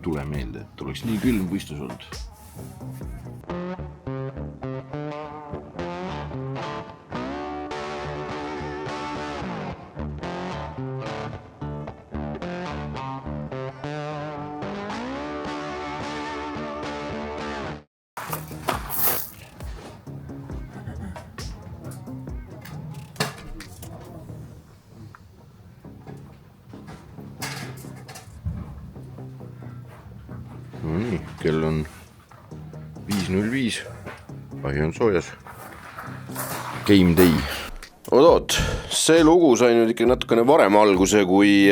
tule meelde, et oleks nii külm võistlus olnud. No nii, kell on 5.05, ahi on soojas. Game day. Oot, see lugu sai nüüd ikka natukene varem alguse, kui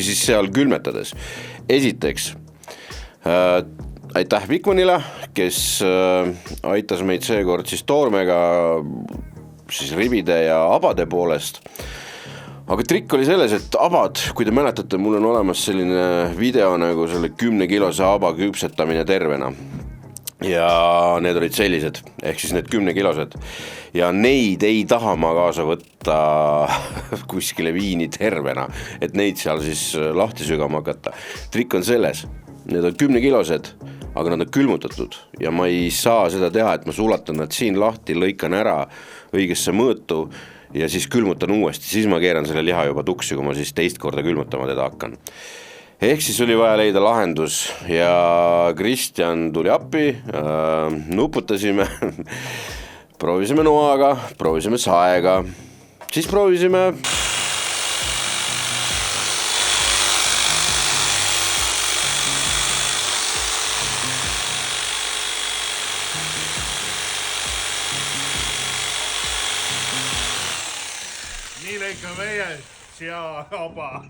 siis seal külmetades. Esiteks, aitäh Pikmanile, kes aitas meid seekord siis toormega siis ribide ja abade poolest. Aga trikk oli selles, et abad, kui te mäletate, mul on olemas selline video nagu selle 10-kilose aba küpsetamine tervena. Ja need olid sellised, ehk siis need 10-kilosed. Ja neid ei taha ma kaasa võtta kuskile viini tervena, et neid seal siis lahti sügama hakata. Trikk on selles, need on 10-kilosed, aga nad on külmutatud. Ja ma ei saa seda teha, et ma sulatan nad siin lahti, lõikan ära õigesse mõõtu, ja siis külmutan uuesti, siis ma keeran selle liha juba tuksi, kui ma siis teist korda külmutama teda hakkan. Ehk siis oli vaja leida lahendus ja Kristjan tuli appi, nuputasime, proovisime noaga, proovisime saega, siis proovisime nii lõika meie siia aba.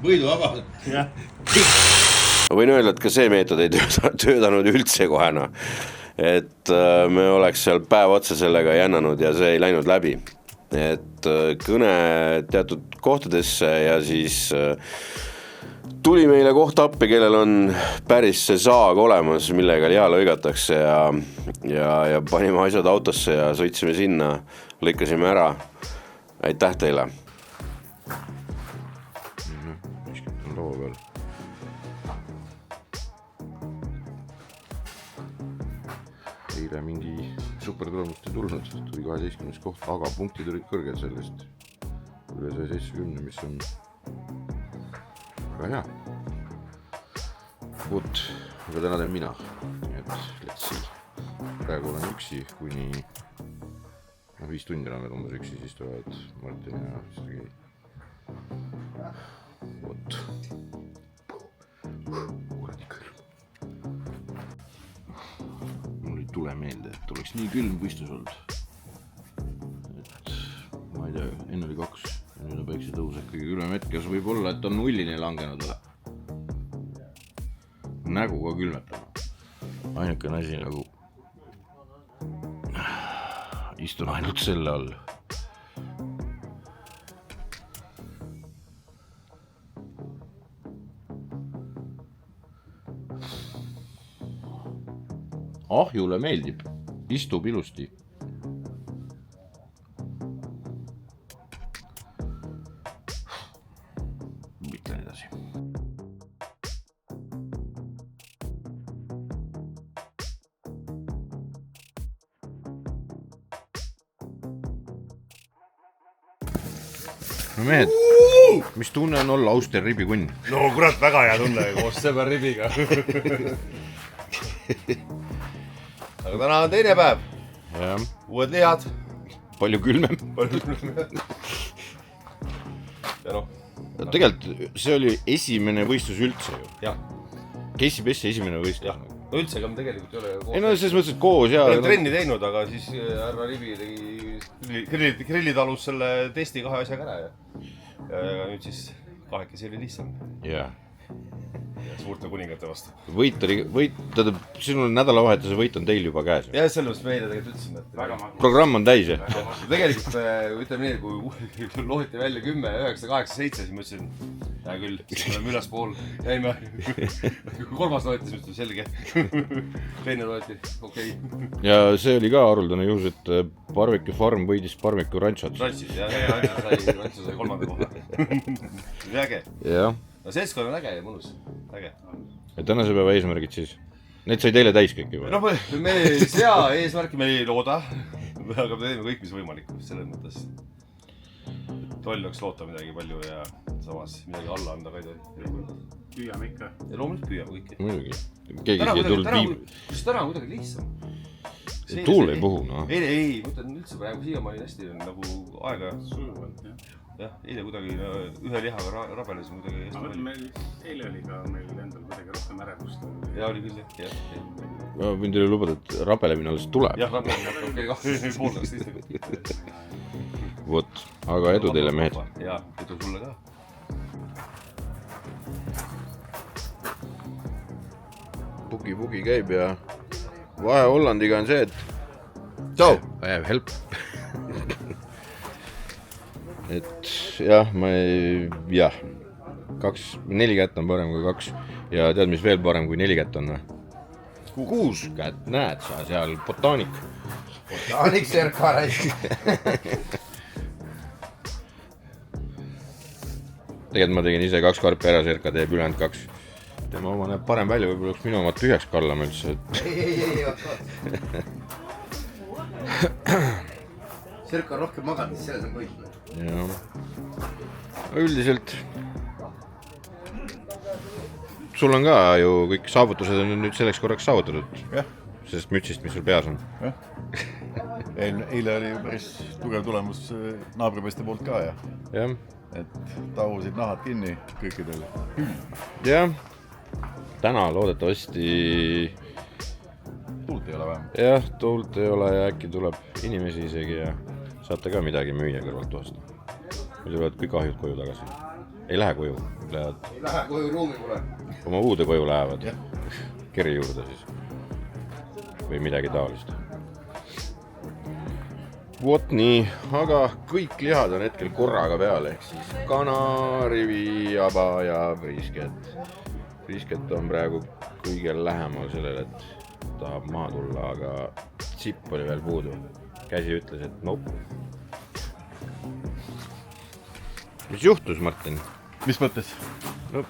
Võidu aba. Ma võin öelda, et ka see meetod ei töötanud üldse kohena. Et me oleks seal päev otsa sellega jännanud ja see ei läinud läbi. Et kõne teatud kohtadesse ja siis tuli meile koht appi, kellel on päris see saag olemas, millega liha lõigatakse ja panime asjad autosse ja sõitsime sinna, lõikasime ära. Aitäh teile. Miskit on laua peal. Eile mingi supertulemust ei tulnud, tuli 12. koht, aga punktid olid kõrged sellest. Üle 170, mis on väga hea. Vot, aga täna teen mina. Et let's see. Praegu olen üksi, kuni 5 tundi on veel umbes üksi, siis tulevad Martin ja Sergei. Vot. Kuradi külm. Mul ei tule meelde, et oleks nii külm võistlus olnud. Et ma ei tea, enne oli 2 ja nüüd on päikse tõus, et kõige külmem hetkes võib olla, et on nullini langenud. Nägu ka külmetama. Ainukene asi nagu istun ainult selle all. Ahjule meeldib, istub ilusti. Mitlen edasi. No mehed, mis tunne on olla Auster ribikunn? No kurat, väga hea tunne koos sõber ribiga. Aga täna on teine päev. Ja. Uued lihad. Palju külmem. Ja noh. Tegelikult see oli esimene võistlus üldse ju. Jah. Casey Bessi esimene võistlus. Jah. No üldse, aga me tegelikult ei ole koos. Ei no selles mõttes, et koos ja... Me oleme trenni teinud, aga siis härra Ribi tegi grillitalus selle testi 2 asjaga ära ja nüüd siis kahekesi oli lihtsam. Jah. Ja suurte kuningate vastu. Sinul nädalavahetuse võit on teil juba käes. Ja selles meile tegelikult ütlesime, et programm on täis. Tegelikult ütleme nii, kui lohiti välja 10, 9, 8, 7, siis ma ütlesin, hea küll, siis oleme üles pool, jäime. Kolmas lohiti, siis ütlesin selge. Teine lohiti, okei. Ja see oli ka haruldane juhus, et Barbecue Farm võidis Barbecue Ranchot. Ranchot, ja Ranchot sai 3. koha. Äge. Jah. no seltskond on äge ja mõnus, äge. Ja tänase päeva eesmärgid siis? Need said eile täis kõik juba? No me ei sea eesmärki, me ei looda, aga me teeme kõik, mis võimalik, selles mõttes. Toll oleks loota midagi palju ja samas midagi alla anda ka ei tohi. Püüame ikka. Ja loomulikult püüame kõiki. Muidugi. Keegi siia tulnud viib. Kas täna on kuidagi lihtsam? Tuul ei puhu, no. Ei, mõtlen üldse praegu siia ma olin hästi nagu aega. Sujuvalt, jah. Jah, eile kuidagi ühe lihaga rabeles kuidagi hästi palju. Meil eile oli ka meil endal kuidagi rohkem ärevust. Ja oli küll, jah. Ma võin teile lubada, et rabelemine alles tuleb. Jah, rabelemine pooltaks lihtsalt. Vot, aga edu teile mehed. Jaa, edu sulle ka. Bugi käib ja vahe Hollandiga on see, et Tšau! Help! Et jah, jah, 4 kätt on parem kui 2 ja tead, mis veel parem kui 4 kätt on või? 6 kätt, näed sa seal, botaanik. Botaanik Serka raisk. Tegelikult ma tegin ise 2 karpi ära, Serka teeb ülejäänud 2. Tema oma näeb parem välja, võib-olla oleks minu oma tühjaks kallama üldse. Ei, Serka on rohkem maganud, selles on kõik. Jah. Üldiselt sul on ka ju kõik saavutused on nüüd selleks korraks saavutatud. Jah. Sellest mütsist, mis sul peas on. Jah. Eile oli päris tugev tulemus naabrimeeste poolt ka ja. Jah. Et tahusid nahad kinni kõikidel. Jah. Täna loodetavasti tuult ei ole vähem. Jah, tuult ei ole ja äkki tuleb inimesi isegi ja saate ka midagi müüa kõrvalt toast. Või tulevad kõik ahjud koju tagasi. Ei lähe koju. Ei lähe koju ruumi pole. Oma uude koju lähevad. Keri juurde siis. Või midagi taolist. Vot nii, aga kõik lihad on hetkel korraga peal, ehk siis kana, rivi, aba ja brisket. Brisket on praegu kõige lähemal sellele, et tahab maha tulla, aga tsipp oli veel puudu. Käsi ütles, et nope. Mis juhtus, Martin? Mis mõttes? No,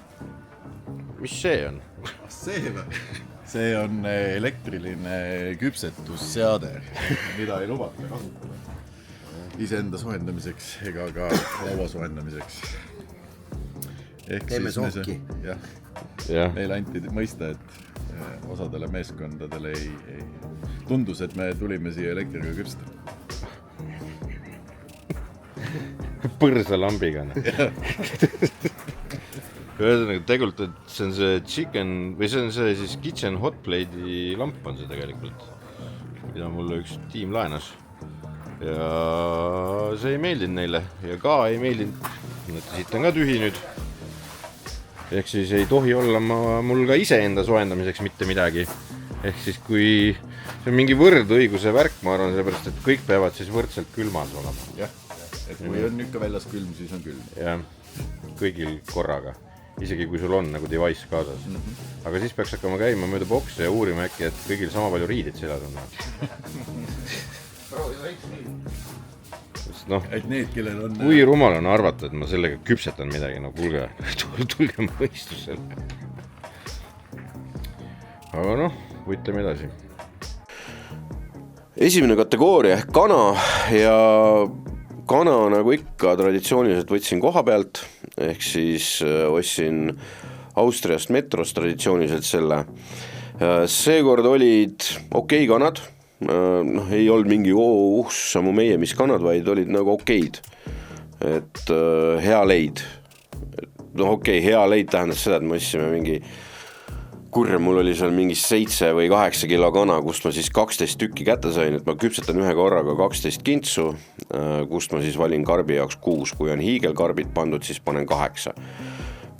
mis see on? See või? See on elektriline küpsetusseade, mida ei lubata kasutada. Iseenda sohendamiseks ega ka laua sohendamiseks. Teeme sohki. Jah. Meile anti mõista, et osadele meeskondadele ei tundus, et me tulime siia elektriga küpseta. Põrsa lambiga. Ühesõnaga, tegelikult, et see on see chicken, või see on see siis kitchen hotplate'i lamp on see tegelikult, mida mulle üks tiim laenas. Ja see ei meeldinud neile ja ka ei meeldinud, siit on ka tühi nüüd. Ehk siis ei tohi olla mul ka iseenda soendamiseks mitte midagi. Ehk siis kui see on mingi võrdõiguse värk, ma arvan, sellepärast, et kõik peavad siis võrdselt külmas olema. Jah, et kui on ikka väljas külm, siis on külm. Jah, kõigil korraga. Isegi kui sul on nagu device kaasas. Aga siis peaks hakkama käima mööda bokse ja uurima äkki, et kõigil sama palju riidid seljas on. No, et need, kellel on... Kui rumal on arvata, et ma sellega küpsetan midagi, no kuulge, tulge mõistusele. Aga noh, võitleme edasi. Esimene kategooria ehk kana ja kana nagu ikka traditsiooniliselt võtsin koha pealt, ehk siis ostsin Austriast metrost traditsiooniliselt selle. Seekord olid okei kanad, ei olnud mingi samu meie mis kanad, vaid olid nagu okeid, et hea leid. Hea leid tähendas seda, et me ostsime mingi mul oli seal mingi 7 või 8 kilo kana, kust ma siis 12 tükki kätte sain, et ma küpsetan ühe korraga 12 kintsu, kust ma siis valin karbi jaoks 6, kui on hiigelkarbid pandud, siis panen 8.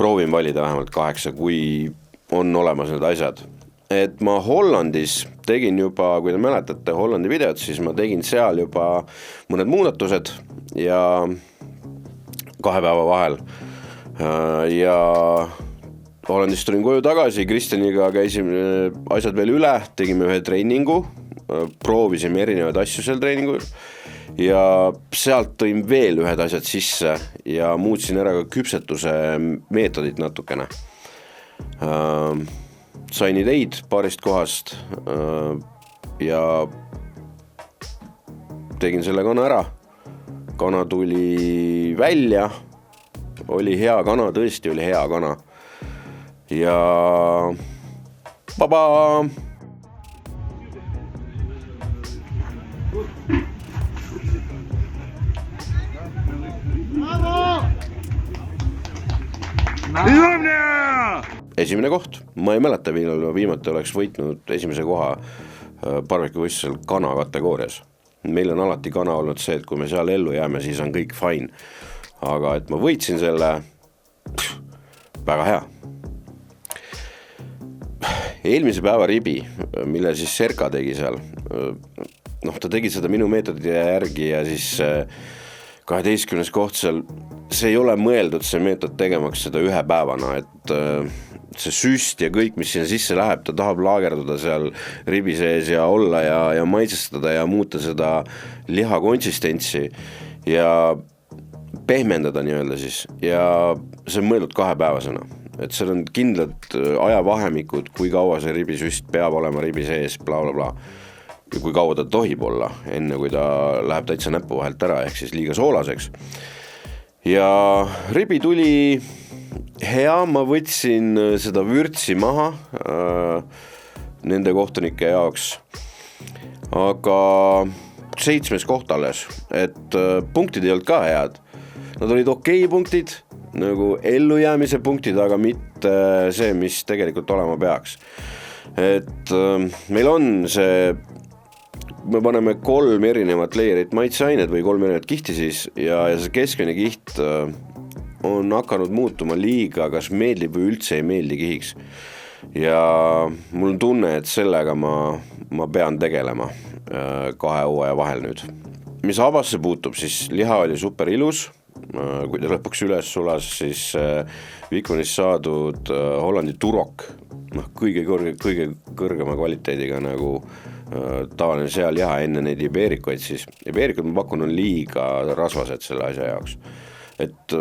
Proovin valida vähemalt 8, kui on olemas need asjad. Et ma Hollandis tegin juba, kui te mäletate Hollandi videot, siis ma tegin seal juba mõned muudatused ja 2 päeva vahel. Ja Hollandist tulin koju tagasi, Kristjaniga käisime asjad veel üle, tegime ühe treeningu, proovisime erinevaid asju seal treeningul ja sealt tõin veel ühed asjad sisse ja muutsin ära ka küpsetuse meetodit natukene. Sain ideid paarist kohast ja tegin selle kana ära. Kana tuli välja, oli hea kana, tõesti oli hea kana. Ja baba! Esimene koht, ma ei mäleta, millal viimati oleks võitnud esimese koha barbecue-võistlusel kana kategoorias. Meil on alati kana olnud see, et kui me seal ellu jääme, siis on kõik fine. Aga et ma võitsin selle, väga hea. Eelmise päeva ribi, mille siis Serka tegi seal, ta tegi seda minu meetodide järgi ja siis 12. koht seal, see ei ole mõeldud see meetod tegemaks seda ühe päevana, et see süst ja kõik, mis sinna sisse läheb, ta tahab laagerduda seal ribi sees ja olla ja maitsestada ja muuta seda liha konsistentsi ja pehmendada nii-öelda siis ja see on mõeldud 2-päevasena, et seal on kindlad ajavahemikud, kui kaua see ribisüst peab olema ribi sees, bla bla bla ja kui kaua ta tohib olla, enne kui ta läheb täitsa näpu vahelt ära, ehk siis liiga soolaseks ja ribi tuli hea, ma võtsin seda vürtsi maha nende kohtunike jaoks, aga 7. koht alles, et punktid ei olnud ka head. Nad olid okei punktid, nagu ellujäämise punktid, aga mitte see, mis tegelikult olema peaks. Et meil on see, me paneme 3 erinevat leierit maitseained või 3 erinevat kihti siis ja see keskmine kiht on hakanud muutuma liiga, kas meeldib või üldse ei meeldi kihiks. Ja mul on tunne, et sellega ma pean tegelema 2 hooaja vahel nüüd. Mis habasse puutub, siis liha oli super ilus, kui ta lõpuks üles sulas, siis Vikonist saadud Hollandi turok, kõige kõrgema kvaliteediga nagu tavaline sealiha enne neid ibeerikuid, siis ibeerikud ma pakun on liiga rasvased selle asja jaoks. Et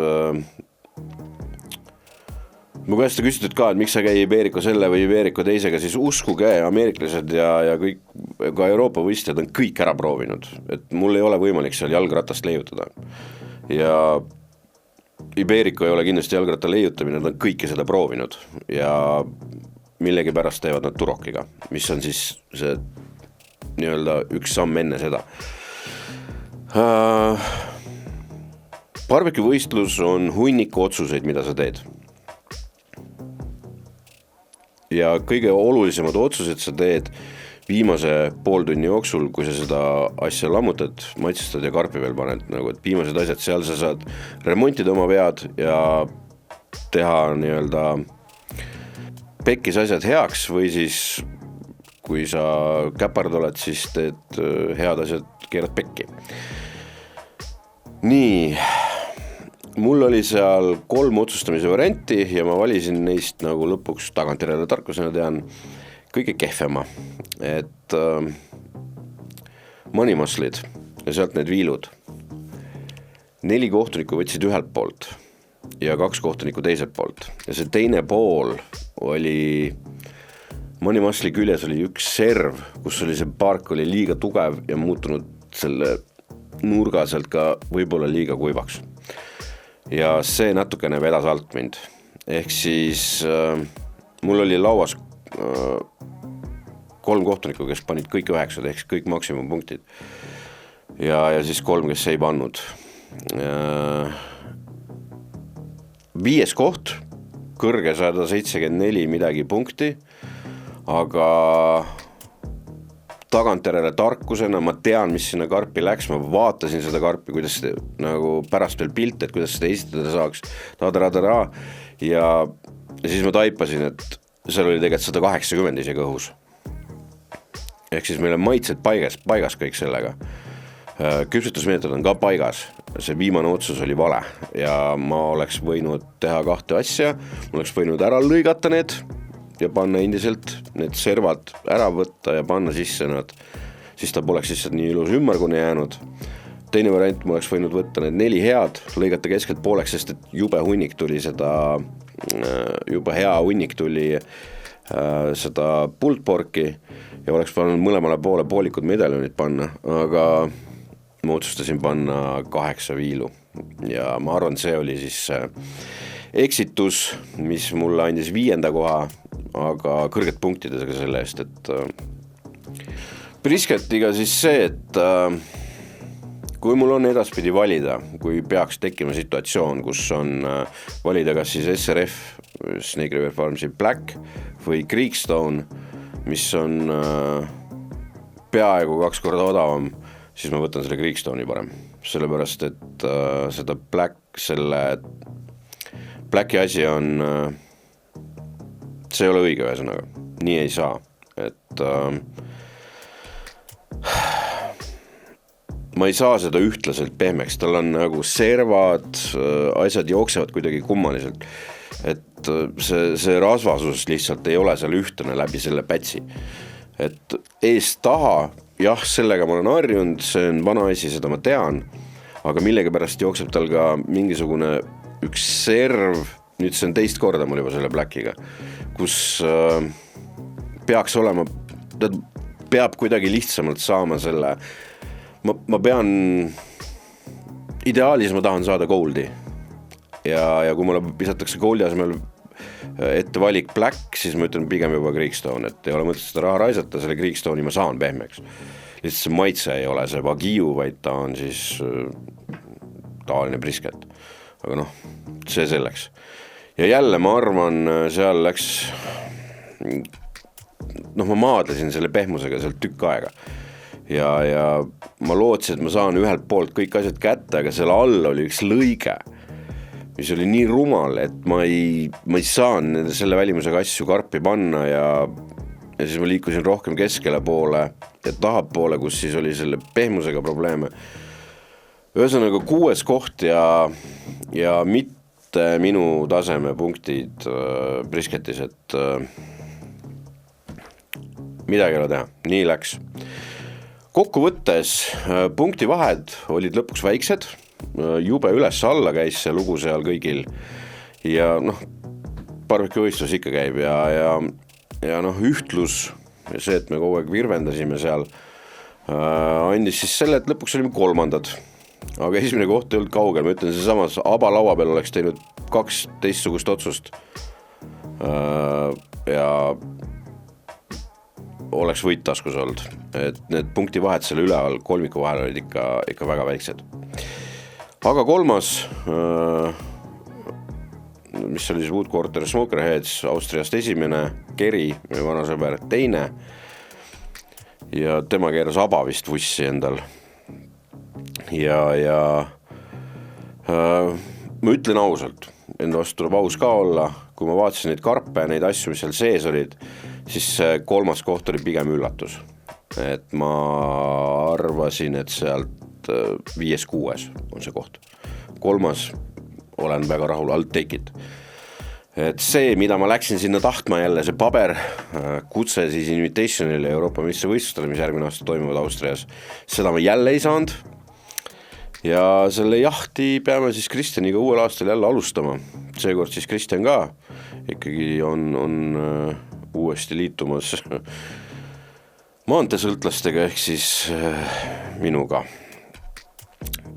mu käest küsitud ka, et miks sa käi ibeeriku selle või ibeeriku teisega, siis uskuge, ameeriklased ja kõik, ka Euroopa võistlejad on kõik ära proovinud, et mul ei ole võimalik seal jalgratast leiutada ja ibeeriku ei ole kindlasti jalgratta leiutamine, nad on kõike seda proovinud ja millegi pärast teevad nad turokiga, mis on siis see nii-öelda üks samm enne seda. Barbecue võistlus on hunniku otsuseid, mida sa teed. Ja kõige olulisemad otsused sa teed viimase pool tunni jooksul, kui sa seda asja lammutad, maitsestad ja karpi veel paned, nagu et viimased asjad, seal sa saad remontida oma vead ja teha nii-öelda pekkis asjad heaks või siis kui sa käpard oled, siis teed head asjad, keerad pekki. Nii, mul oli seal 3 otsustamise varianti ja ma valisin neist nagu lõpuks tagantjärele tarkusena tean kõige kehvema, et manimaslid ja sealt need viilud. 4 kohtunikku võtsid ühelt poolt ja 2 kohtunikku teiselt poolt ja see teine pool oli manimasli küljes oli üks serv, kus oli see park oli liiga tugev ja muutunud selle nurga sealt ka võib-olla liiga kuivaks. Ja see natukene vedas alt mind. Ehk siis mul oli lauas 3 kohtunikku, kes panid kõik 9, ehk kõik maksimumpunktid. Ja siis 3, kes ei pannud. 5. koht, kõrge 174 midagi punkti, aga tagantjärele tarkusena ma tean, mis sinna karpi läks, ma vaatasin seda karpi, kuidas nagu pärast veel pilt, et kuidas seda esitada saaks, ja siis ma taipasin, et seal oli tegelikult 180 isegi õhus. Ehk siis meil on maitsed paigas kõik sellega. Küpsetusmeetod on ka paigas, see viimane otsus oli vale ja ma oleks võinud teha 2 asja, ma oleks võinud ära lõigata need ja panna endiselt need servad ära võtta ja panna sisse nad, siis ta poleks lihtsalt nii ilus ümmargune jäänud teine variant, ma oleks võinud võtta need 4 head, lõigata keskelt pooleks, sest et jube hunnik tuli seda, jube hea hunnik tuli seda pulled porki ja oleks pannud mõlemale poole poolikud medaljonid panna, aga ma otsustasin panna 8 viilu ja ma arvan, see oli siis eksitus, mis mulle andis 5. koha, aga kõrged punktidega selle eest, et brisketiga siis see, et kui mul on edaspidi valida, kui peaks tekkima situatsioon, kus on valida kas siis SRF, Snake River Farmsi Black või Creekstone, mis on peaaegu 2 korda odavam, siis ma võtan selle Creekstone'i parem, sellepärast et seda Blacki asi on, see ei ole õige ühesõnaga, nii ei saa, et ma ei saa seda ühtlaselt pehmeks, tal on nagu servad, asjad jooksevad kuidagi kummaliselt, et see rasvasus lihtsalt ei ole seal ühtlane läbi selle pätsi, et eest taha, jah, sellega ma olen harjunud, see on vana asi, seda ma tean, aga millegipärast jookseb tal ka mingisugune üks serv, nüüd see on teist korda mul juba selle Blackiga, kus peaks olema, ta peab kuidagi lihtsamalt saama selle, ma pean, ideaalis ma tahan saada goldi ja kui mulle visatakse goldi asemel ette valik Black, siis ma ütlen pigem juba Creekstone, et ei ole mõtet seda raha raisata, selle Creekstone'i ma saan pehmeks. Lihtsalt see maitse ei ole see Wagyu, vaid ta on siis tavaline brisket. Aga noh, see selleks. Ja jälle ma arvan, seal läks, ma maadlesin selle pehmusega seal tükk aega. Ja ma lootsin, et ma saan ühelt poolt kõik asjad kätte, aga seal all oli üks lõige, mis oli nii rumal, et ma ei saan selle välimusega asju karpi panna ja siis ma liikusin rohkem keskele poole ja tahapoole, kus siis oli selle pehmusega probleeme. Ühesõnaga 6. koht ja mitte minu taseme punktid brisketis, et midagi ei ole teha, nii läks. Kokkuvõttes punktivahed olid lõpuks väiksed, jube üles-alla käis see lugu seal kõigil ja barbecue-võistlus ikka käib ja ühtlus ja see, et me kogu aeg virvendasime seal, andis siis selle, et lõpuks olime 3. Aga esimene koht ei olnud kaugel, ma ütlen, see samas abalaua peal oleks teinud 2 teistsugust otsust ja oleks võit taskus olnud, et need punktivahed selle üleval kolmiku vahel olid ikka väga väiksed. Aga 3. mis oli siis Woodquarter Smokerheads Austriast 1, Geri, meie vanasõber 2 ja tema keeras aba vist vussi endal. Ja ma ütlen ausalt, enda vastu tuleb aus ka olla, kui ma vaatasin neid karpe ja neid asju, mis seal sees olid, siis 3. koht oli pigem üllatus. Et ma arvasin, et sealt 5-6 on see koht. 3. olen väga rahul, I'll take it. Et see, mida ma läksin sinna tahtma jälle, see paber, kutse siis Invitationile Euroopa meistrivõistlustele, mis järgmine aasta toimuvad Austrias, seda ma jälle ei saanud. Ja selle jahti peame siis Kristjaniga uuel aastal jälle alustama. Seekord siis Kristjan ka ikkagi on uuesti liitumas maanteesõltlastega ehk siis minuga.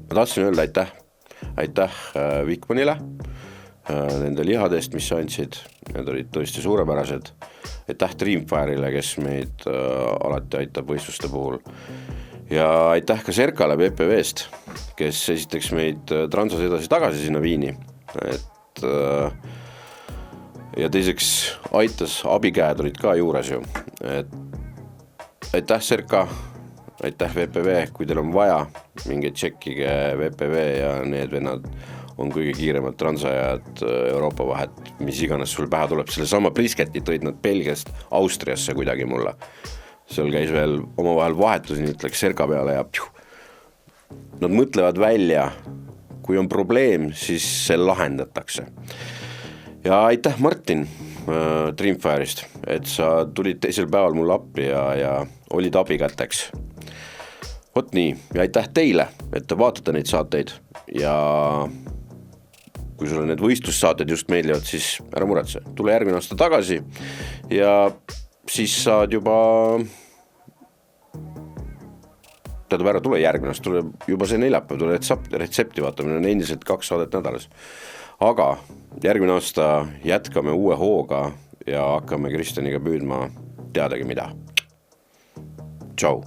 Ma tahtsin öelda aitäh Vikmanile nende lihadest, mis andsid, need olid tõesti suurepärased. Aitäh Dreamfire'ile, kes meid alati aitab võistluste puhul. Ja aitäh ka Serkale PPV-st, kes esiteks meid transas edasi tagasi sinna Viini. Ja teiseks aitas, abikäed olid ka juures ju. Aitäh Serka, aitäh VPV, kui teil on vaja, mingeid tšekkige VPV ja need vennad on kõige kiiremad transajad Euroopa vahet, mis iganes sul pähe tuleb. Selle sama brisketi tõid nad Belgiast Austriasse kuidagi mulle. Seal käis veel omavahel vahetus, nii ütleks Serka peale ja nad mõtlevad välja, kui on probleem, siis see lahendatakse. Ja aitäh Martin Dreamfire'ist, et sa tulid teisel päeval mulle appi ja olid abikäteks. vot nii, ja aitäh teile, et te vaatate neid saateid ja kui sulle need võistlussaated just meeldivad, siis ära muretse, tule järgmine aasta tagasi ja siis saad juba tule järgmine aasta, tule juba see neljapäev, tule retsepti vaatamine on endiselt 2 saadet nädalas. Aga järgmine aasta jätkame uue hooga ja hakkame Kristjaniga püüdma teadagi mida. Tšau!